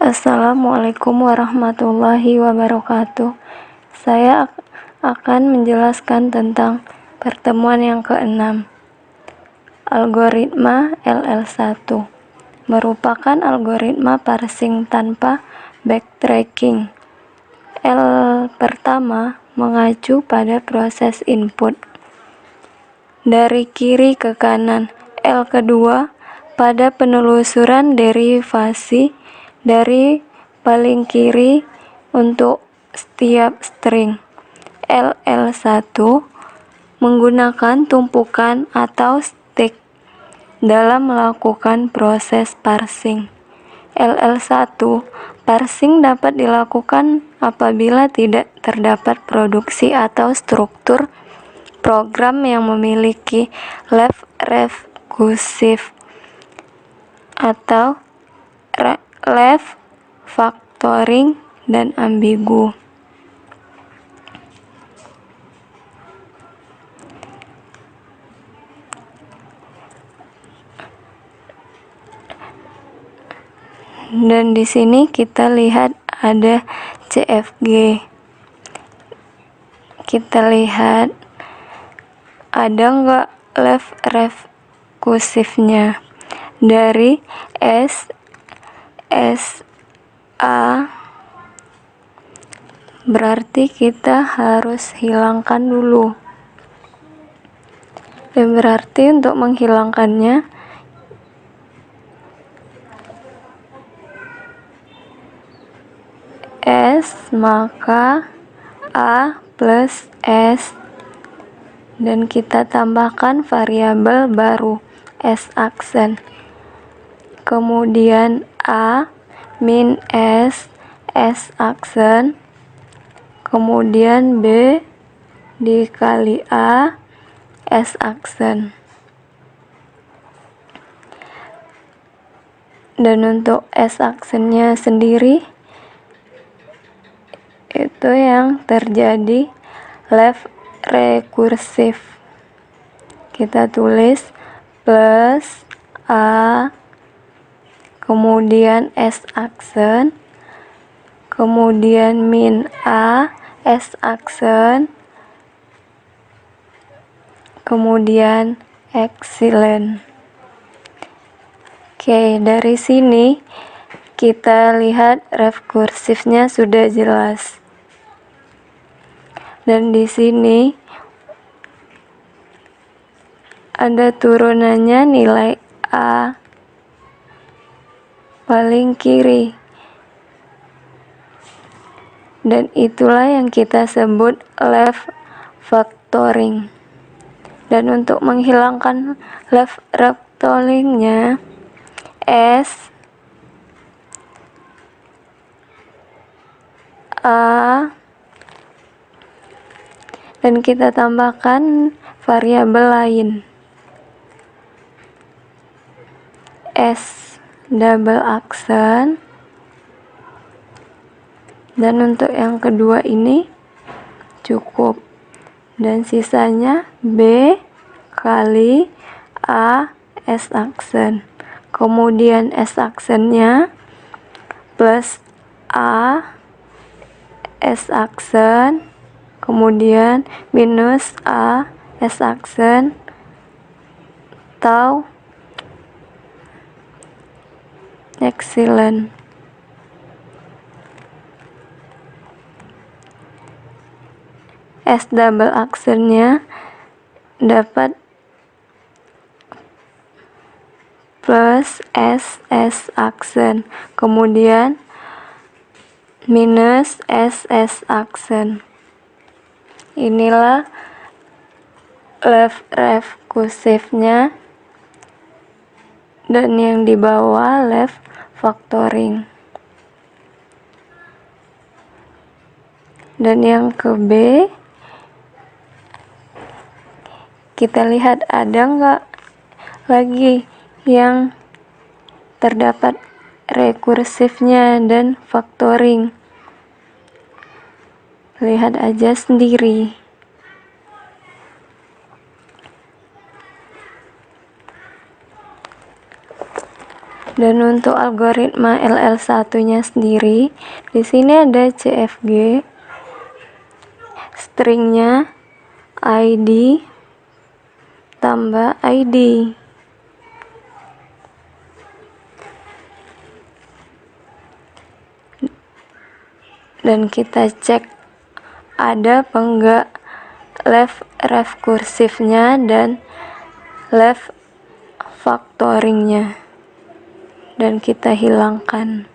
Assalamualaikum warahmatullahi wabarakatuh. Saya akan menjelaskan tentang pertemuan yang ke-6. Algoritma LL1 merupakan algoritma parsing tanpa backtracking. L pertama mengacu pada proses input dari kiri ke kanan. L kedua pada penelusuran derivasi dari paling kiri untuk setiap string. LL1 menggunakan tumpukan atau stack dalam melakukan proses parsing. LL1 parsing dapat dilakukan apabila tidak terdapat produksi atau struktur program yang memiliki left recursive atau left factoring dan ambigu. Dan di sini kita lihat ada CFG. Kita lihat ada nggak left recursive-nya dari A, berarti kita harus hilangkan dulu. Dan berarti untuk menghilangkannya S, maka A plus S, dan kita tambahkan variabel baru S aksen. Kemudian A min S aksen, kemudian B dikali A S aksen. Dan untuk S aksennya sendiri itu yang terjadi left recursive. Kita tulis plus A, kemudian S aksen, kemudian min A S aksen, kemudian epsilon. Oke, dari sini kita lihat rekursifnya sudah jelas. Dan di sini ada turunannya nilai A paling kiri. Dan itulah yang kita sebut left factoring. Dan untuk menghilangkan left factoringnya, S A, dan kita tambahkan variabel lain S double aksen. Dan untuk yang kedua ini cukup, dan sisanya B kali A S aksen, kemudian S aksennya plus A S aksen, kemudian minus A S aksen atau epsilon. S double aksennya dapat plus S aksen, kemudian minus S aksen. Inilah left recursive-nya, dan yang di bawah left factoring. Dan yang ke B, kita lihat ada nggak lagi yang terdapat rekursifnya dan factoring. Lihat aja sendiri. Dan untuk algoritma LL1-nya sendiri, di sini ada CFG, stringnya ID tambah ID. Dan kita cek ada apa enggak left rekursifnya dan left factoringnya, dan kita hilangkan.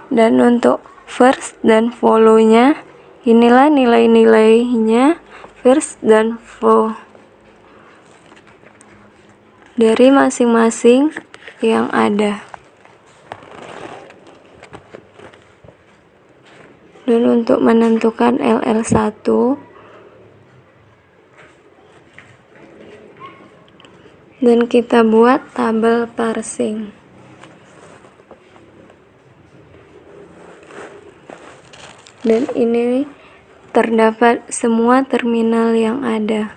Dan untuk first dan follow-nya, inilah nilai-nilainya first dan follow dari masing-masing yang ada. Dan untuk menentukan LL1, dan kita buat tabel parsing. Dan ini terdapat semua terminal yang ada.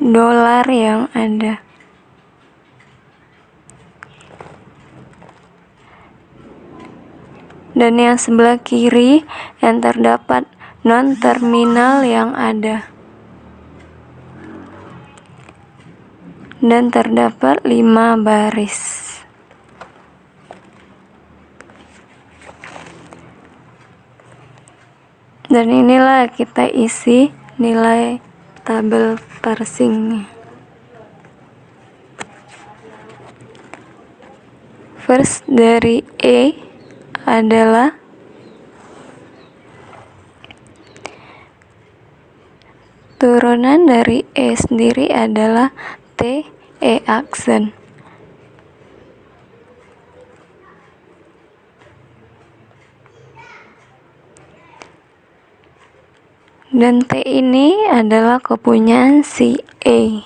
Dolar yang ada. Dan yang sebelah kiri yang terdapat non-terminal yang ada. Dan terdapat 5 baris. Dan inilah kita isi nilai tabel parsingnya. First dari E adalah turunan dari E sendiri adalah T E aksen. Dan T ini adalah kepunyaan si E.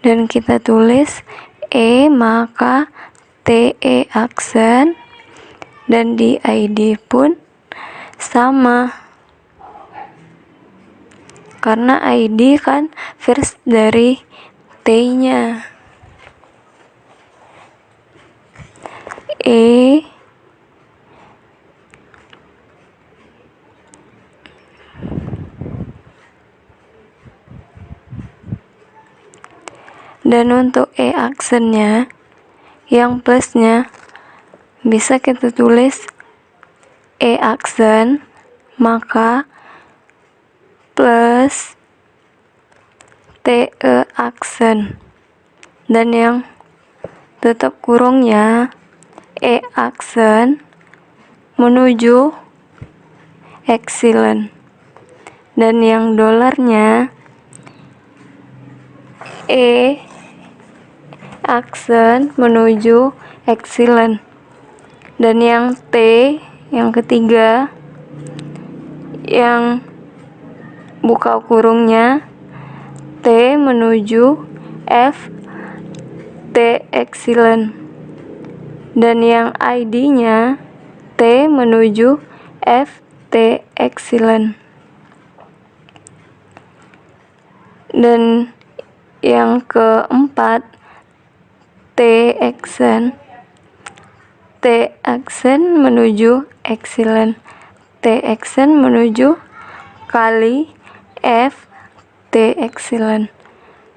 Dan kita tulis E maka T E aksen, dan di ID pun sama, karena ID kan first dari T-nya. E dan untuk E aksennya yang plusnya bisa kita tulis E aksen maka plus TE aksen, dan yang tutup kurungnya E aksen menuju epsilon, dan yang dolarnya E aksen menuju epsilon, dan yang T yang ketiga yang buka kurungnya T menuju F T epsilon, dan yang ID-nya T menuju F T epsilon. Dan yang keempat T aksen menuju epsilon, T aksen menuju kali F T epsilon,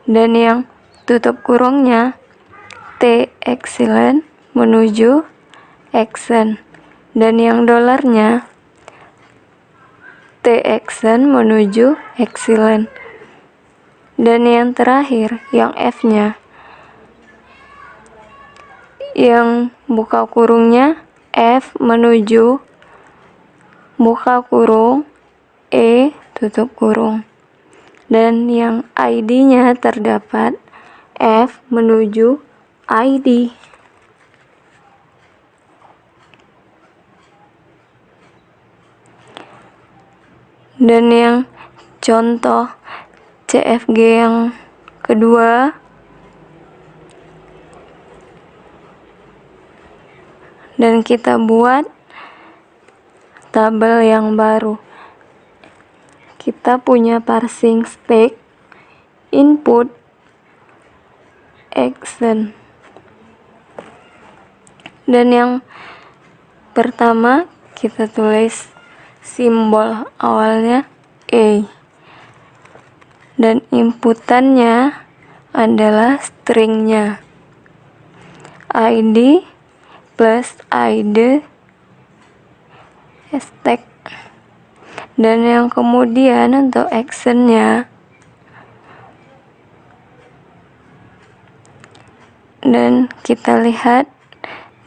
dan yang tutup kurungnya T epsilon menuju aksen, dan yang dolarnya T aksen menuju epsilon, dan yang terakhir yang F-nya yang buka kurungnya F menuju buka kurung E tutup kurung, dan yang ID-nya terdapat F menuju ID. Dan yang contoh CFG yang kedua, dan kita buat tabel yang baru. Kita punya parsing stack, input, action. Dan yang pertama kita tulis simbol awalnya A. Dan inputannya adalah stringnya ID plus ID stack. Dan yang kemudian untuk actionnya, dan kita lihat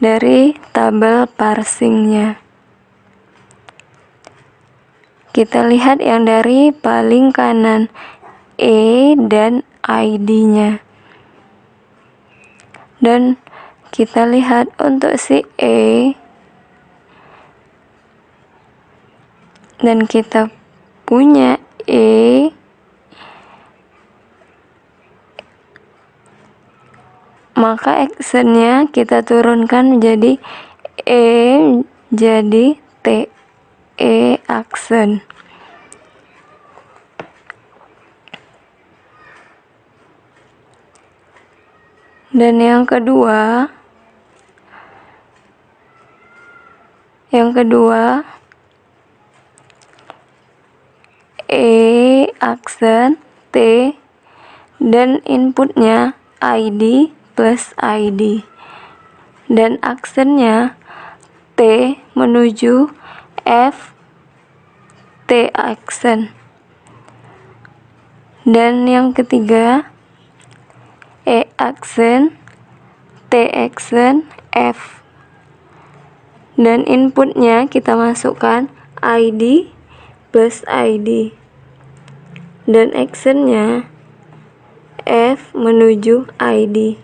dari tabel parsingnya. Kita lihat yang dari paling kanan, E dan ID-nya. Dan kita lihat untuk si E, dan kita punya E, maka actionnya kita turunkan menjadi E jadi T, E action. Dan yang kedua E action T, dan inputnya ID plus ID, dan actionnya T menuju F, T action. Dan yang ketiga E action, T action, F. Dan inputnya kita masukkan ID plus ID. Dan actionnya F menuju ID.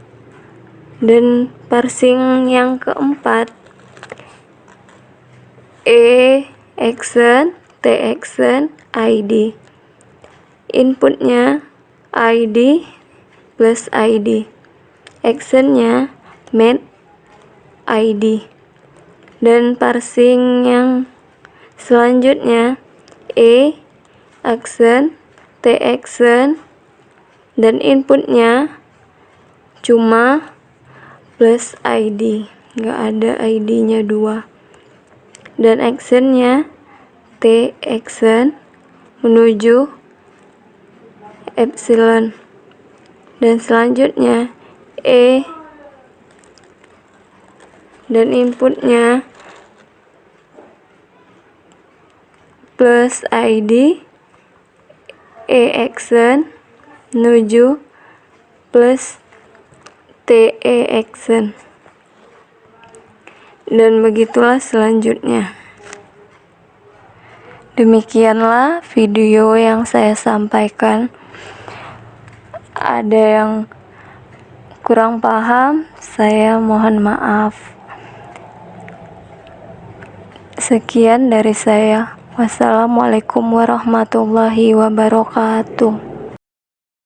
Dan parsing yang keempat E action, T action, ID. Inputnya ID plus ID. Actionnya met ID. Dan parsing yang selanjutnya E action, T action, dan inputnya cuma plus ID, nggak ada ID-nya 2. Dan actionnya T action menuju epsilon. Dan selanjutnya E, dan inputnya plus ID, E action menuju plus TE action. Dan begitulah selanjutnya. Demikianlah video yang saya sampaikan. Ada yang kurang paham, saya mohon maaf. Sekian dari saya. Wassalamualaikum warahmatullahi wabarakatuh.